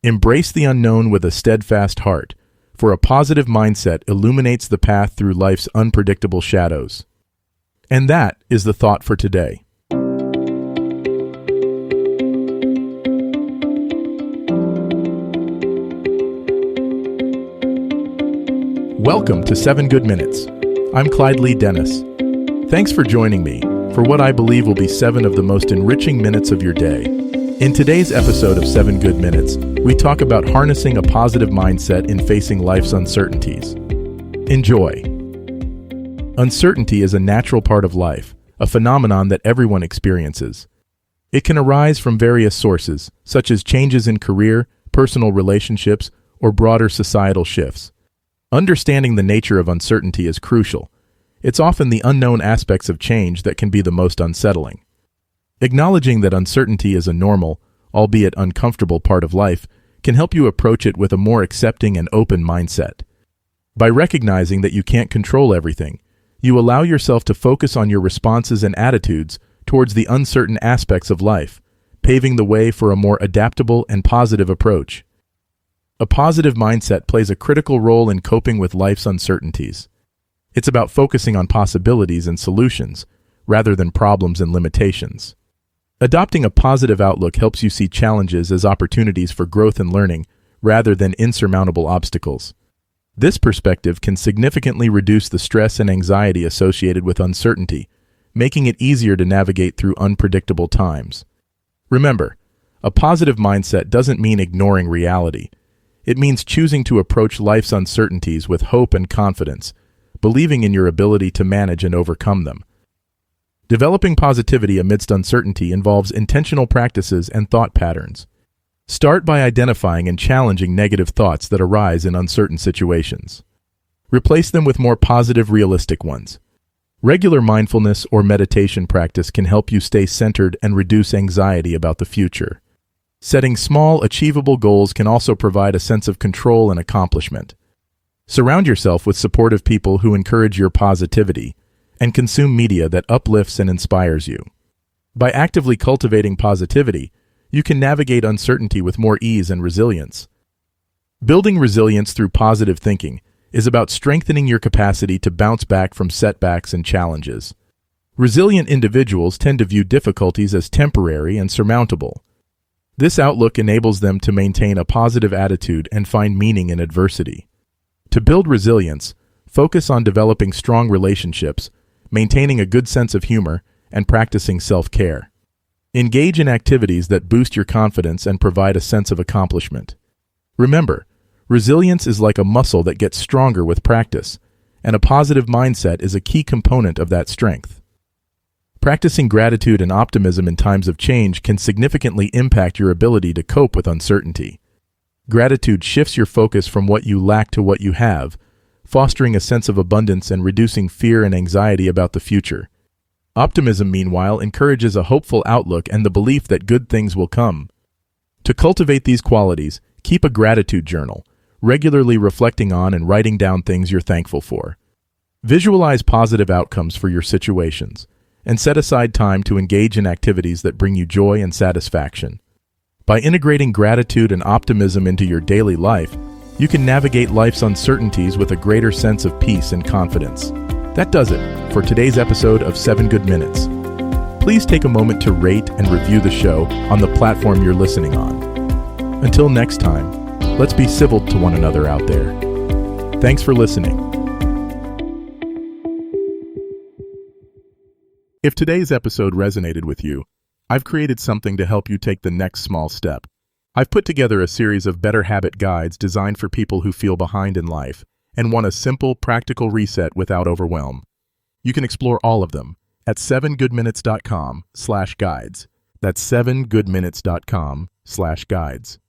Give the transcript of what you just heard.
Embrace the unknown with a steadfast heart, for a positive mindset illuminates the path through life's unpredictable shadows. And that is the thought for today. Welcome to 7 Good Minutes. I'm Clyde Lee Dennis. Thanks for joining me for what I believe will be 7 of the most enriching minutes of your day. In today's episode of 7 Good Minutes, we talk about harnessing a positive mindset in facing life's uncertainties. Enjoy. Uncertainty is a natural part of life, a phenomenon that everyone experiences. It can arise from various sources, such as changes in career, personal relationships, or broader societal shifts. Understanding the nature of uncertainty is crucial. It's often the unknown aspects of change that can be the most unsettling. Acknowledging that uncertainty is a normal, albeit uncomfortable part of life, can help you approach it with a more accepting and open mindset. By recognizing that you can't control everything, you allow yourself to focus on your responses and attitudes towards the uncertain aspects of life, paving the way for a more adaptable and positive approach. A positive mindset plays a critical role in coping with life's uncertainties. It's about focusing on possibilities and solutions, rather than problems and limitations. Adopting a positive outlook helps you see challenges as opportunities for growth and learning, rather than insurmountable obstacles. This perspective can significantly reduce the stress and anxiety associated with uncertainty, making it easier to navigate through unpredictable times. Remember, a positive mindset doesn't mean ignoring reality. It means choosing to approach life's uncertainties with hope and confidence, believing in your ability to manage and overcome them. Developing positivity amidst uncertainty involves intentional practices and thought patterns. Start by identifying and challenging negative thoughts that arise in uncertain situations. Replace them with more positive, realistic ones. Regular mindfulness or meditation practice can help you stay centered and reduce anxiety about the future. Setting small, achievable goals can also provide a sense of control and accomplishment. Surround yourself with supportive people who encourage your positivity, and consume media that uplifts and inspires you. By actively cultivating positivity, you can navigate uncertainty with more ease and resilience. Building resilience through positive thinking is about strengthening your capacity to bounce back from setbacks and challenges. Resilient individuals tend to view difficulties as temporary and surmountable. This outlook enables them to maintain a positive attitude and find meaning in adversity. To build resilience, focus on developing strong relationships, maintaining a good sense of humor, and practicing self-care. Engage in activities that boost your confidence and provide a sense of accomplishment. Remember, resilience is like a muscle that gets stronger with practice, and a positive mindset is a key component of that strength. Practicing gratitude and optimism in times of change can significantly impact your ability to cope with uncertainty. Gratitude shifts your focus from what you lack to what you have, fostering a sense of abundance and reducing fear and anxiety about the future. Optimism, meanwhile, encourages a hopeful outlook and the belief that good things will come. To cultivate these qualities, keep a gratitude journal, regularly reflecting on and writing down things you're thankful for. Visualize positive outcomes for your situations, and set aside time to engage in activities that bring you joy and satisfaction. By integrating gratitude and optimism into your daily life, you can navigate life's uncertainties with a greater sense of peace and confidence. That does it for today's episode of 7 Good Minutes. Please take a moment to rate and review the show on the platform you're listening on. Until next time, let's be civil to one another out there. Thanks for listening. If today's episode resonated with you, I've created something to help you take the next small step. I've put together a series of better habit guides designed for people who feel behind in life and want a simple, practical reset without overwhelm. You can explore all of them at 7goodminutes.com/guides. That's 7goodminutes.com/guides.